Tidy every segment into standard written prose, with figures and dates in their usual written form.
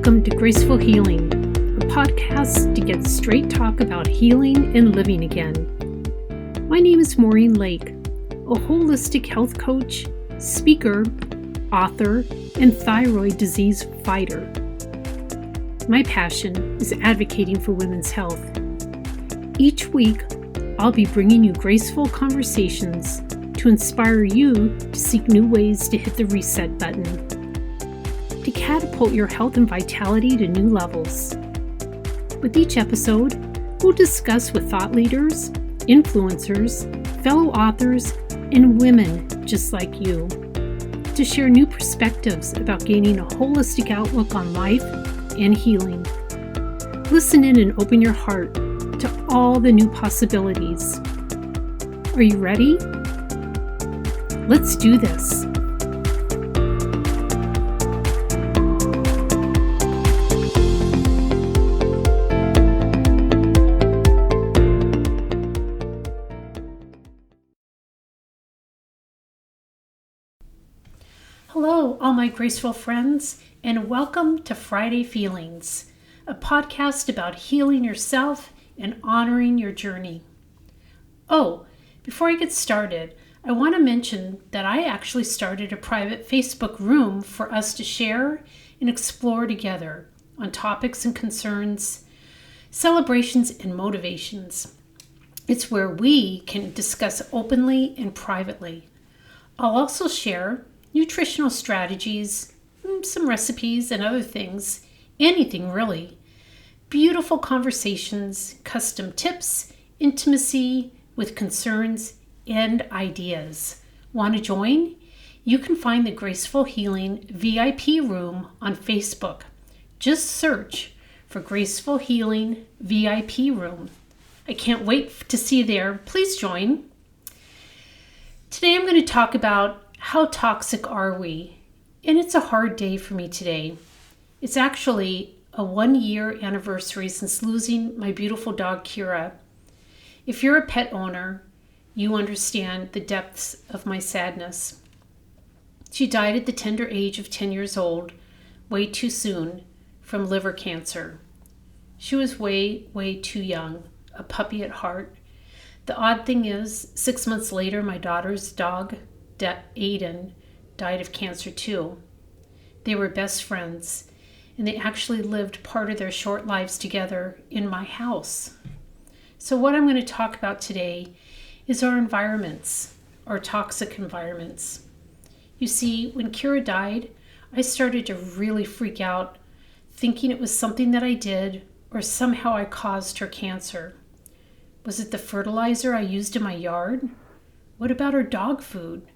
welcome to Graceful Healing, a podcast to get straight talk about healing and living again. My name is Maureen Lake, a holistic health coach, speaker, author, and thyroid disease fighter. My passion is advocating for women's health. Each week, I'll be bringing you graceful conversations to inspire you to seek new ways to hit the reset button, to catapult your health and vitality to new levels. With each episode, we'll discuss with thought leaders, influencers, fellow authors, and women just like you, to share new perspectives about gaining a holistic outlook on life and healing. Listen in and open your heart to all the new possibilities. Are you ready? Let's do this. Hello, all my graceful friends, and welcome to Friday Feelings, a podcast about healing yourself and honoring your journey. Oh, before I get started, I want to mention that I actually started a private Facebook room for us to share and explore together on topics and concerns, celebrations, and motivations. It's where we can discuss openly and privately. I'll also share nutritional strategies, some recipes and other things, anything really. Beautiful conversations, custom tips, intimacy with concerns and ideas. Want to join? You can find the Graceful Healing VIP room on Facebook. Just search for Graceful Healing VIP room. I can't wait to see you there. Please join. Today I'm going to talk about how toxic are we? And it's a hard day for me today. It's actually a 1-year anniversary since losing my beautiful dog Keira. If you're a pet owner, you understand the depths of my sadness. She died at the tender age of 10 years old, way too soon, from liver cancer. She was way too young, a puppy at heart. The odd thing is, 6 months later, my daughter's dog, Aiden, died of cancer too. They were best friends, and they actually lived part of their short lives together in my house. So what I'm going to talk about today is our environments, our toxic environments. You see, when Keira died, I started to really freak out, thinking it was something that I did or somehow I caused her cancer. Was it the fertilizer I used in my yard? What about her dog food?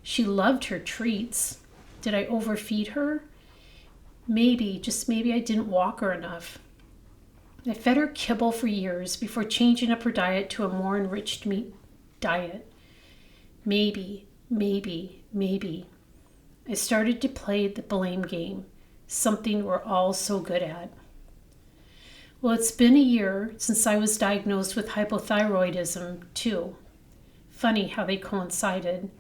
She loved her treats. Did I overfeed her? Maybe, just maybe I didn't walk her enough. I fed her kibble for years before changing up her diet to a more enriched meat diet. Maybe. I started to play the blame game, something we're all so good at. Well, it's been a year since I was diagnosed with hypothyroidism, too. Funny how they coincided.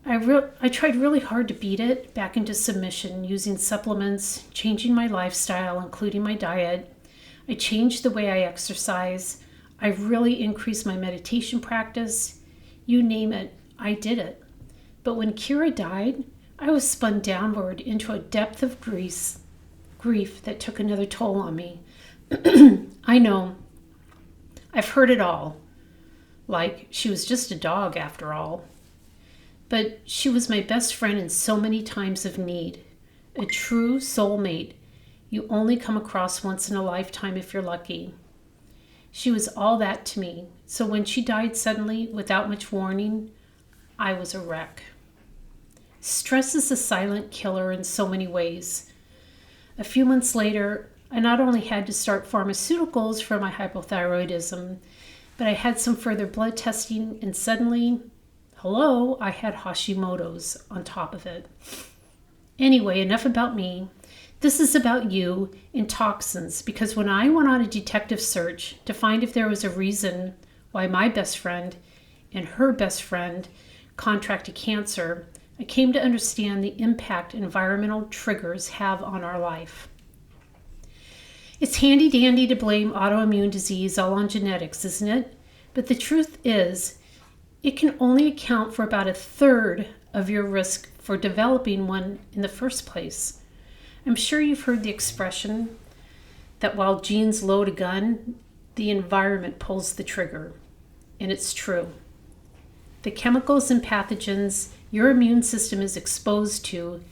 I tried really hard to beat it back into submission, using supplements, changing my lifestyle, including my diet. I changed the way I exercise. I really increased my meditation practice. You name it, I did it. But when Keira died, I was spun downward into a depth of grief that took another toll on me. I know. I've heard it all. Like, she was just a dog after all. But she was my best friend in so many times of need. A true soulmate you only come across once in a lifetime if you're lucky. She was all that to me. So when she died suddenly, without much warning, I was a wreck. Stress is a silent killer in so many ways. A few months later, I not only had to start pharmaceuticals for my hypothyroidism, but I had some further blood testing, and suddenly, I had Hashimoto's on top of it. Anyway, enough about me. This is about you and toxins, because when I went on a detective search to find if there was a reason why my best friend and her best friend contracted cancer, I came to understand the impact environmental triggers have on our life. It's handy dandy to blame autoimmune disease all on genetics, isn't it? But the truth is, it can only account for about a third of your risk for developing one in the first place. I'm sure you've heard the expression that while genes load a gun, the environment pulls the trigger. And it's true. The chemicals and pathogens your immune system is exposed to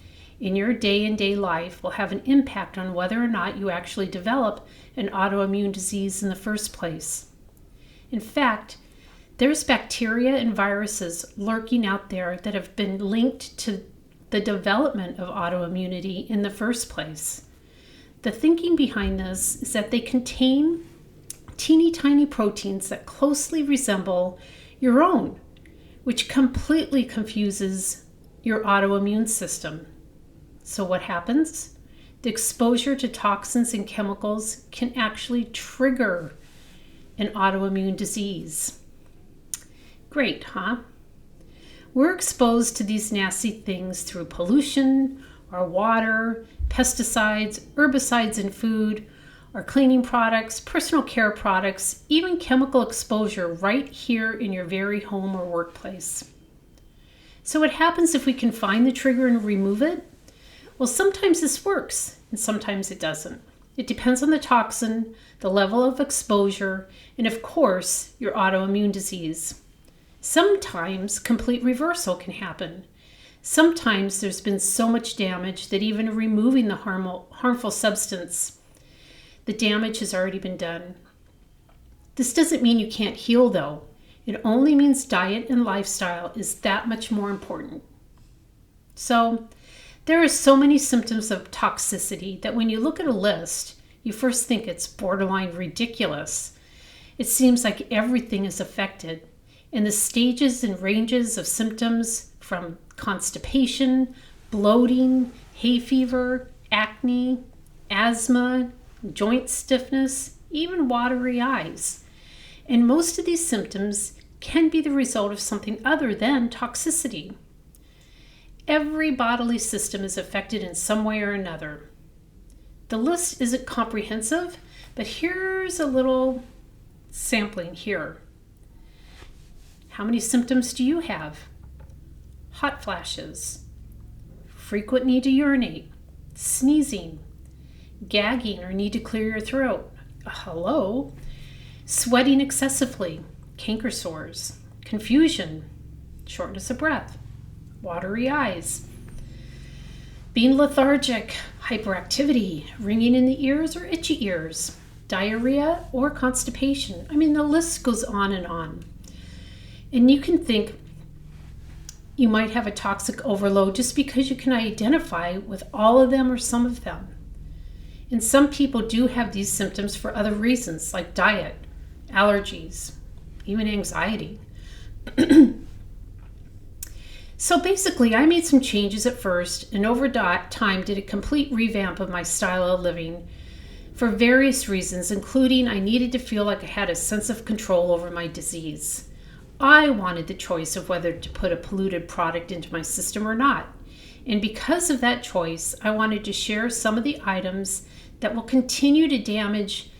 in your day-to-day life will have an impact on whether or not you actually develop an autoimmune disease in the first place. In fact, there's bacteria and viruses lurking out there that have been linked to the development of autoimmunity in the first place. The thinking behind this is that they contain teeny tiny proteins that closely resemble your own, which completely confuses your autoimmune system. So what happens? The exposure to toxins and chemicals can actually trigger an autoimmune disease. Great, huh? We're exposed to these nasty things through pollution, our water, pesticides, herbicides in food, our cleaning products, personal care products, even chemical exposure right here in your very home or workplace. So what happens if we can find the trigger and remove it? Well, sometimes this works and sometimes it doesn't. It depends on the toxin, the level of exposure, and of course, your autoimmune disease. Sometimes complete reversal can happen. Sometimes there's been so much damage that even removing the harmful substance, the damage has already been done. This doesn't mean you can't heal, though. It only means diet and lifestyle is that much more important. So, there are so many symptoms of toxicity that when you look at a list, you first think it's borderline ridiculous. It seems like everything is affected, and the stages and ranges of symptoms from constipation, bloating, hay fever, acne, asthma, joint stiffness, even watery eyes. And most of these symptoms can be the result of something other than toxicity. Every bodily system is affected in some way or another. The list isn't comprehensive, but here's a little sampling here. How many symptoms do you have? Hot flashes, frequent need to urinate, sneezing, gagging or need to clear your throat. Hello? Sweating excessively, canker sores, confusion, shortness of breath, watery eyes, being lethargic, hyperactivity, ringing in the ears or itchy ears, diarrhea or constipation. I mean, the list goes on. And you can think you might have a toxic overload just because you can identify with all of them or some of them. And some people do have these symptoms for other reasons, like diet, allergies, even anxiety. So basically, I made some changes at first, and over time did a complete revamp of my style of living for various reasons, including I needed to feel like I had a sense of control over my disease. I wanted the choice of whether to put a polluted product into my system or not. And because of that choice, I wanted to share some of the items that will continue to damage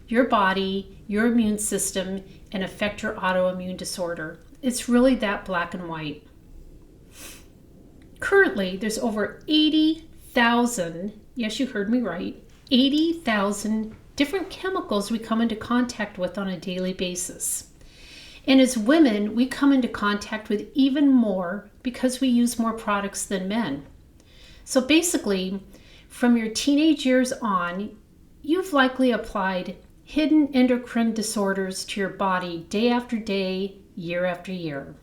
your body, your immune system, and affect your autoimmune disorder. It's really that black and white. Currently, there's over 80,000, yes, you heard me right, 80,000 different chemicals we come into contact with on a daily basis. And as women, we come into contact with even more because we use more products than men. So basically, from your teenage years on, you've likely applied hidden endocrine disorders to your body day after day, year after year.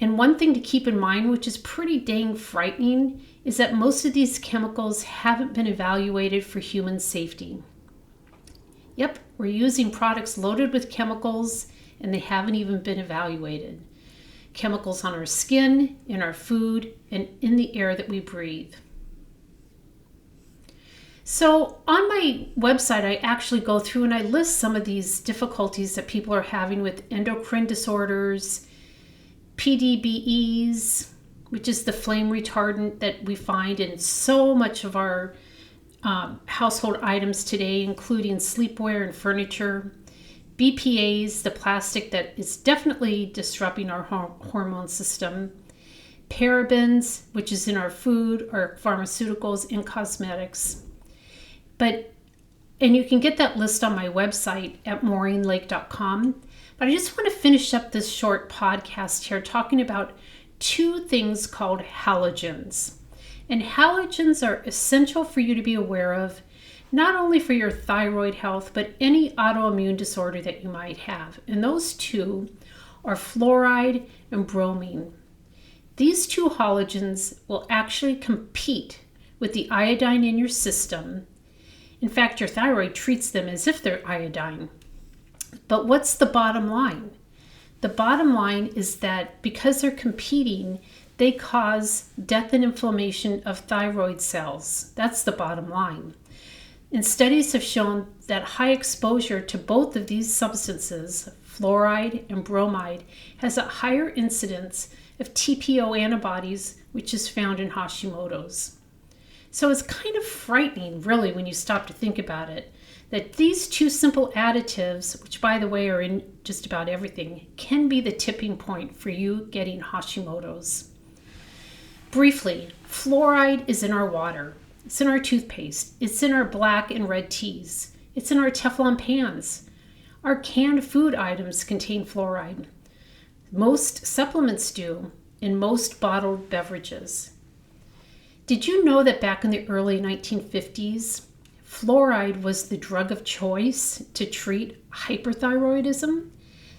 And one thing to keep in mind, which is pretty dang frightening, is that most of these chemicals haven't been evaluated for human safety. Yep, we're using products loaded with chemicals and they haven't even been evaluated. Chemicals on our skin, in our food, and in the air that we breathe. So on my website, I actually go through and I list some of these difficulties that people are having with endocrine disorders, PDBEs, which is the flame retardant that we find in so much of our household items today, including sleepwear and furniture. BPAs, the plastic that is definitely disrupting our hormone system. Parabens, which is in our food, our pharmaceuticals, and cosmetics. And you can get that list on my website at maureenlake.com. But I just want to finish up this short podcast here talking about two things called halogens. And halogens are essential for you to be aware of, not only for your thyroid health, but any autoimmune disorder that you might have. And those two are fluoride and bromine. These two halogens will actually compete with the iodine in your system. In fact, your thyroid treats them as if they're iodine. But what's the bottom line? The bottom line is that because they're competing, they cause death and inflammation of thyroid cells. That's the bottom line. And studies have shown that high exposure to both of these substances, fluoride and bromide, has a higher incidence of TPO antibodies, which is found in Hashimoto's. So it's kind of frightening, really, when you stop to think about it, that these two simple additives, which by the way are in just about everything, can be the tipping point for you getting Hashimoto's. Briefly, fluoride is in our water. It's in our toothpaste. It's in our black and red teas. It's in our Teflon pans. Our canned food items contain fluoride. Most supplements do, and most bottled beverages. Did you know that back in the early 1950s, fluoride was the drug of choice to treat hyperthyroidism?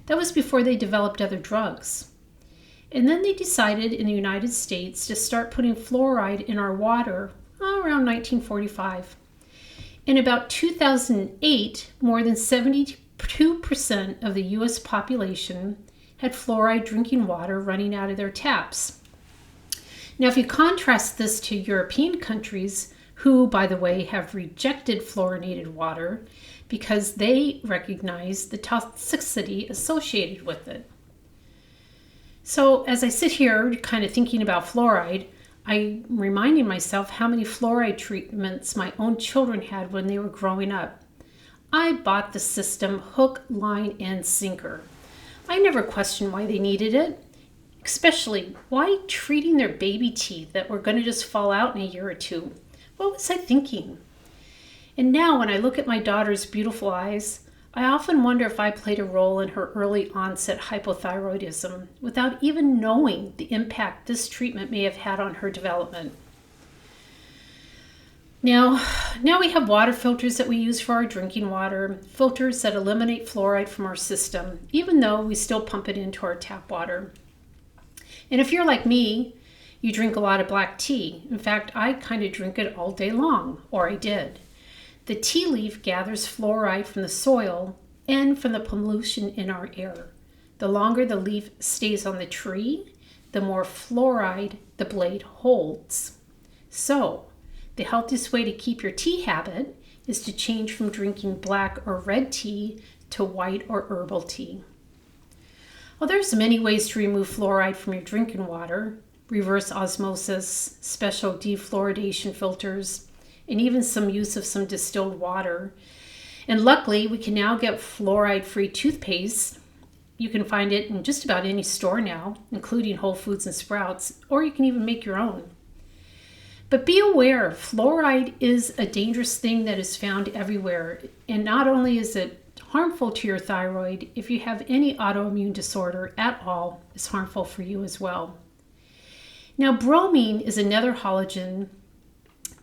That was before they developed other drugs. And then they decided in the United States to start putting fluoride in our water around 1945. In about 2008, more than 72% of the U.S. population had fluoride drinking water running out of their taps. Now, if you contrast this to European countries, who, by the way, have rejected fluorinated water because they recognize the toxicity associated with it. So as I sit here kind of thinking about fluoride, I'm reminding myself how many fluoride treatments my own children had when they were growing up. I bought the system hook, line, and sinker. I never questioned why they needed it, especially why treating their baby teeth that were going to just fall out in a year or two. What was I thinking? And now when I look at my daughter's beautiful eyes, I often wonder if I played a role in her early onset hypothyroidism without even knowing the impact this treatment may have had on her development. Now we have water filters that we use for our drinking water, filters that eliminate fluoride from our system, even though we still pump it into our tap water. And if you're like me, you drink a lot of black tea. In fact, I kind of drink it all day long, or I did. The tea leaf gathers fluoride from the soil and from the pollution in our air. The longer the leaf stays on the tree, the more fluoride the blade holds. So, the healthiest way to keep your tea habit is to change from drinking black or red tea to white or herbal tea. Well, there's many ways to remove fluoride from your drinking water: reverse osmosis, special defluoridation filters, and even some use of some distilled water. And luckily, we can now get fluoride-free toothpaste. You can find it in just about any store now, including Whole Foods and Sprouts, or you can even make your own. But be aware, fluoride is a dangerous thing that is found everywhere. And not only is it harmful to your thyroid, if you have any autoimmune disorder at all, it's harmful for you as well. Now, bromine is another halogen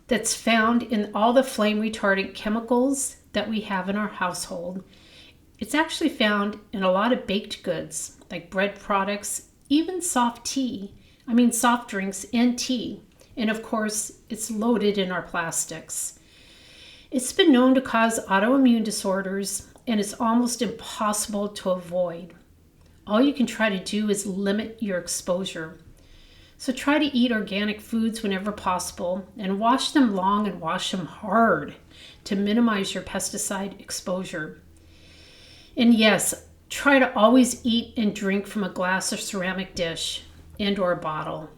that's found in all the flame retardant chemicals that we have in our household. It's actually found in a lot of baked goods, like bread products, even soft drinks and tea. And of course, it's loaded in our plastics. It's been known to cause autoimmune disorders, and it's almost impossible to avoid. All you can try to do is limit your exposure. So try to eat organic foods whenever possible, and wash them long and wash them hard to minimize your pesticide exposure. And yes, try to always eat and drink from a glass or ceramic dish and or a bottle.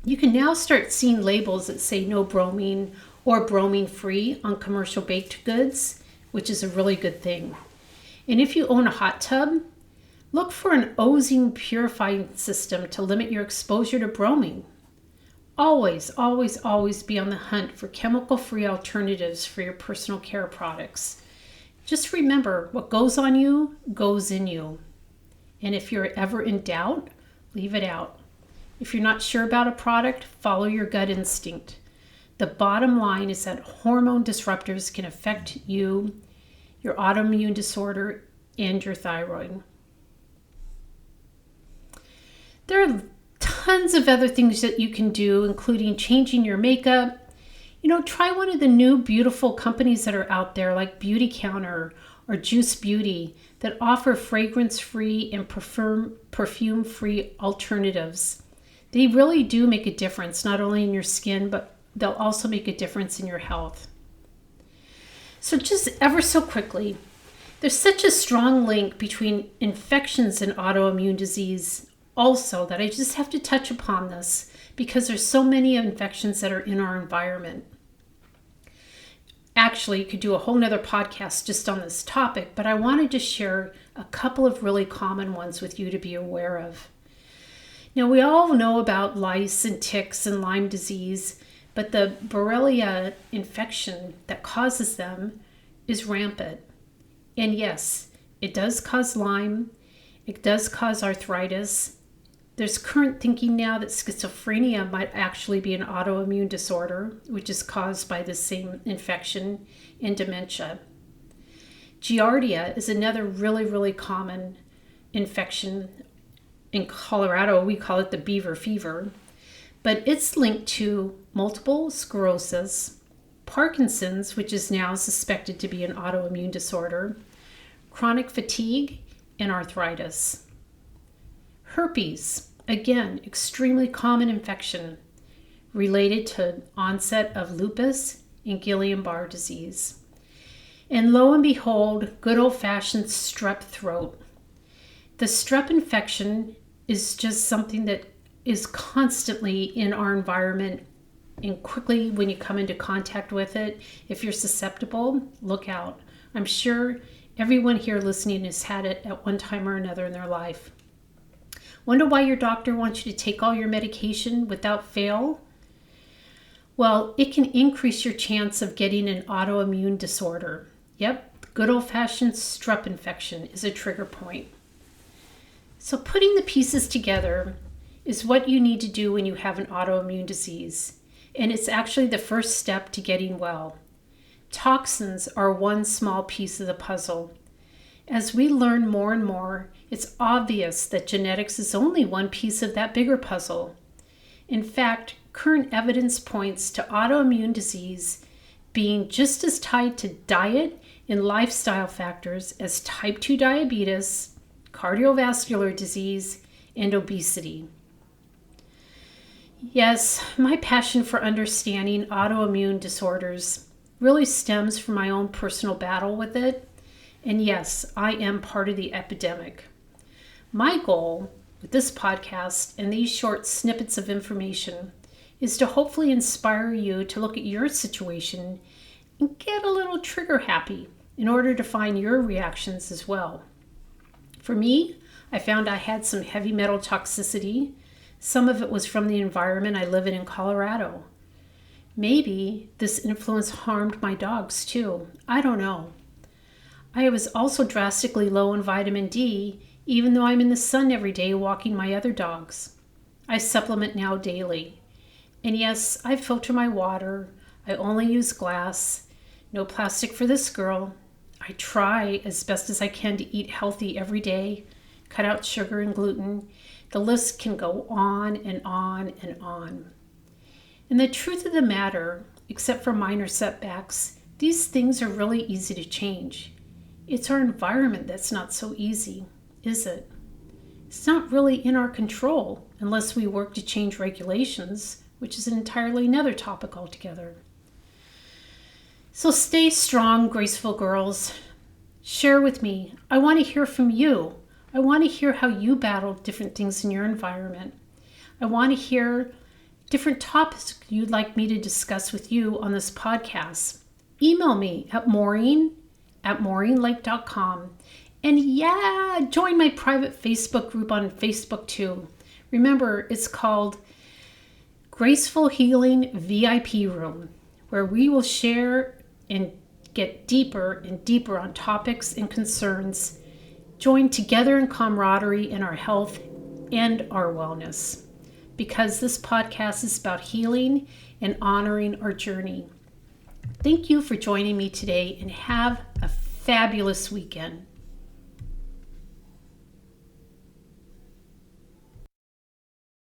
You can now start seeing labels that say no bromine or bromine free on commercial baked goods, which is a really good thing. And if you own a hot tub, look for an ozone purifying system to limit your exposure to bromine. Always, always, always be on the hunt for chemical-free alternatives for your personal care products. Just remember, what goes on you goes in you. And if you're ever in doubt, leave it out. If you're not sure about a product, follow your gut instinct. The bottom line is that hormone disruptors can affect you, your autoimmune disorder, and your thyroid. There are tons of other things that you can do, including changing your makeup. Try one of the new beautiful companies that are out there like Beauty Counter or Juice Beauty that offer fragrance-free and perfume-free alternatives. They really do make a difference, not only in your skin, but they'll also make a difference in your health. So just ever so quickly, there's such a strong link between infections and autoimmune disease also that I just have to touch upon this because there's so many infections that are in our environment. Actually, you could do a whole nother podcast just on this topic, but I wanted to share a couple of really common ones with you to be aware of. Now, we all know about lice and ticks and Lyme disease, but the Borrelia infection that causes them is rampant. And yes, it does cause Lyme. It does cause arthritis. There's current thinking now that schizophrenia might actually be an autoimmune disorder, which is caused by the same infection, and dementia. Giardia is another really, really common infection. In Colorado, we call it the beaver fever, but it's linked to multiple sclerosis, Parkinson's, which is now suspected to be an autoimmune disorder, chronic fatigue, and arthritis. Herpes, again, extremely common infection related to onset of lupus and Guillain-Barré disease. And lo and behold, good old-fashioned strep throat. The strep infection is just something that is constantly in our environment, and quickly when you come into contact with it, if you're susceptible, look out. I'm sure everyone here listening has had it at one time or another in their life. Wonder why your doctor wants you to take all your medication without fail? Well, it can increase your chance of getting an autoimmune disorder. Yep, good old-fashioned strep infection is a trigger point. So putting the pieces together is what you need to do when you have an autoimmune disease, and it's actually the first step to getting well. Toxins are one small piece of the puzzle. As we learn more and more, it's obvious that genetics is only one piece of that bigger puzzle. In fact, current evidence points to autoimmune disease being just as tied to diet and lifestyle factors as type 2 diabetes, cardiovascular disease, and obesity. Yes, my passion for understanding autoimmune disorders really stems from my own personal battle with it. And yes, I am part of the epidemic. My goal with this podcast and these short snippets of information is to hopefully inspire you to look at your situation and get a little trigger happy in order to find your reactions as well. For me, I found I had some heavy metal toxicity. Some of it was from the environment I live in Colorado. Maybe this influence harmed my dogs too. I don't know. I was also drastically low in vitamin D, even though I'm in the sun every day walking my other dogs. I supplement now daily. And yes, I filter my water. I only use glass. No plastic for this girl. I try as best as I can to eat healthy every day, cut out sugar and gluten. The list can go on and on and on. And the truth of the matter, except for minor setbacks, these things are really easy to change. It's our environment that's not so easy, is it? It's not really in our control unless we work to change regulations, which is entirely another topic altogether. So stay strong, graceful girls. Share with me. I want to hear from you. I want to hear how you battle different things in your environment. I want to hear different topics you'd like me to discuss with you on this podcast, email me at maureen@maureenlake.com. And yeah, join my private Facebook group on Facebook too. Remember, it's called Graceful Healing VIP Room, where we will share and get deeper and deeper on topics and concerns, join together in camaraderie in our health and our wellness. Because this podcast is about healing and honoring our journey. Thank you for joining me today and have a fabulous weekend.